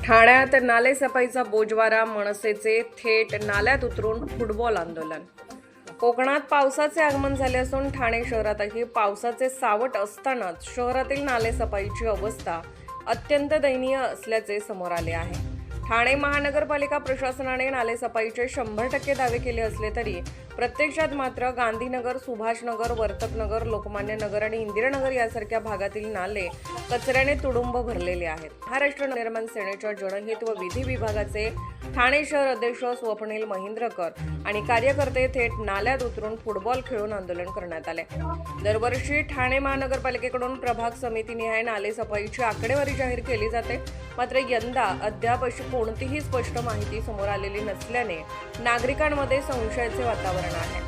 ठाण्यात नालेसफाईचा बोजवारा, मनसेचे थेट नाल्यात उतरून फुटबॉल आंदोलन। कोकणात पावसाचे आगमन झाले असून ठाणे शहरातही पावसाचे सावट असतानाच शहरातील नालेसफाईची अवस्था अत्यंत दयनीय असल्याचे समोर आले आहे। ठाणे महानगरपालिका प्रशासनाने नालेसफाईचे 100% दावे केले असले तरी प्रत्यक्षात मात्र गांधीनगर, सुभाषनगर, वर्तकनगर, लोकमान्य नगर आणि इंदिरानगर यासारख्या भागातील नाले कचऱ्याने तुडुंब भरलेले आहेत। महाराष्ट्र नवनिर्माण सेनेच्या जनहित व विधी विभागाचे ठाणे शहर अध्यक्ष स्वप्नील महिंद्रकर आणि कार्यकर्ते थेट नाल्यात उतरून फुटबॉल खेळून आंदोलन करण्यात आले। दरवर्षी ठाणे महानगरपालिकेकडून प्रभाग समितीनिहाय नालेसफाईची आकडेवारी जाहीर केली जाते, मात्र यंदा अद्याप अशी कोणतीही स्पष्ट माहिती समोर आलेली नसल्याने नागरिकांमध्ये संशयाचे वातावरण आहे।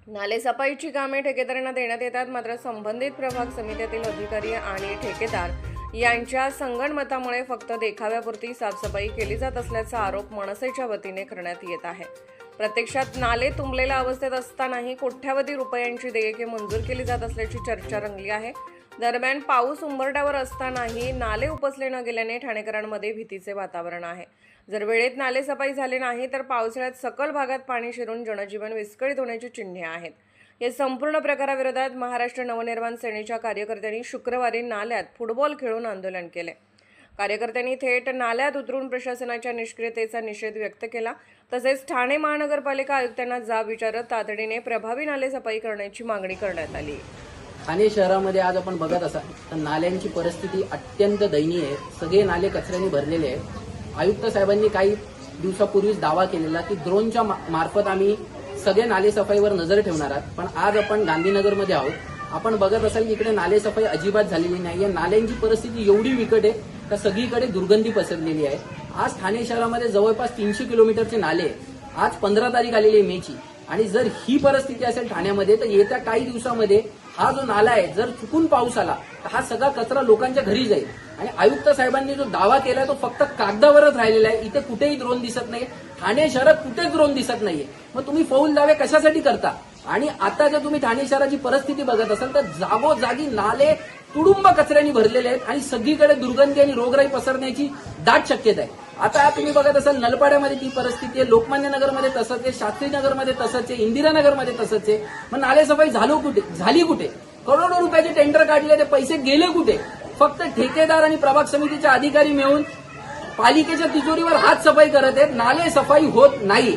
नालेसफाईची कामे ठेकेदारांना देण्यात येतात, मात्र संबंधित प्रभाग समितीतील अधिकारी आणि ठेकेदार यांच्या संगनमतामुळे फक्त देखाव्यापुरती साफसफाई केली जात असल्याचा आरोप मनसेच्या वतीने करण्यात येत आहे। प्रत्यक्षात नाले तुंबलेल्या अवस्थेत असतानाही कोट्यावधी रुपयांची देयके मंजूर केली जात असल्याची चर्चा रंगली आहे। दरम्यान पाऊस उंबरठ्यावर असतानाही नाले उपसले न गेल्याने ठाणेकरांमध्ये भीतीचे वातावरण आहे। जर वेळेत नालेसफाई झाली नाही तर पावसाळ्यात सकल भागात पाणी शिरून जनजीवन विस्कळीत होण्याची चिन्हे आहेत। या संपूर्ण प्रकाराविरोधात महाराष्ट्र नवनिर्माण सेनेच्या कार्यकर्त्यांनी शुक्रवारी नाल्यात फुटबॉल खेळून आंदोलन केले। कार्यकर्त्यांनी थेट नाल्यात उतरून प्रशासनाच्या निष्क्रियतेचा निषेध व्यक्त केला। तसेच ठाणे महानगरपालिका आयुक्तांना जाब विचारत तातडीने प्रभावी नालेसफाई करण्याची मागणी करण्यात आली। ठाणे शहरामध्ये आज आपण बघत असाल तर नाल्यांची परिस्थिती अत्यंत दयनीय आहे। सगळे नाले कचऱ्याने भरलेले आहेत। आयुक्त साहेबांनी काही दिवसापूर्वीच दावा केलेला की ड्रोनच्या मार्फत आम्ही सगळे नालेसफाईवर नजर ठेवणार आहोत, पण आज आपण गांधीनगरमध्ये आहोत। आपण बघत असाल की इकडे नालेसफाई अजिबात झालेली नाही। या नाल्यांची परिस्थिती एवढी बिकट आहे का सगळीकडे दुर्गंधी पसरलेली आहे। आज ठाणे शहरामध्ये जवळपास 300 किलोमीटरचे नाले आज 15 तारीख आलेली आहे मेची, आणि जर ही परिस्थिती असेल ठाण्यामध्ये तर येत्या काही दिवसामध्ये हा जो नाला आहे जर चुकून पाऊस आला तर हा सगळा कचरा लोकांच्या घरी जाईल। आणि आयुक्त साहेबांनी जो दावा केलाय तो फक्त कागदावरच राहिलेला आहे। इथे कुठेही ड्रोन दिसत नाही, ठाणे शहरात कुठेच ड्रोन दिसत नाहीये। मग तुम्ही फौल दावे कशासाठी करता? आणि आता जर तुम्ही ठाणे शहराची परिस्थिती बघत असाल तर जागोजागी नाले तुडुंब कचऱ्याने भरलेले आहेत आणि सगळीकडे दुर्गंधी आणि रोगराई पसरण्याची दाट शक्यता आहे। आता तुम्ही बघत असाल नलपाड्यामध्ये ती परिस्थिती आहे, लोकमान्य नगरमध्ये तसंच आहे, शास्त्रीनगरमध्ये तसंच आहे, इंदिरानगरमध्ये तसंच आहे। मग नालेसफाई झाली कुठे? करोडो रुपयाचे टेंडर काढले, ते पैसे गेले कुठे? फक्त ठेकेदार आणि प्रभाग समितीचे अधिकारी मिळून पालिकेच्या तिजोरीवर हात सफाई करत आहेत, नाले सफाई होत नाही।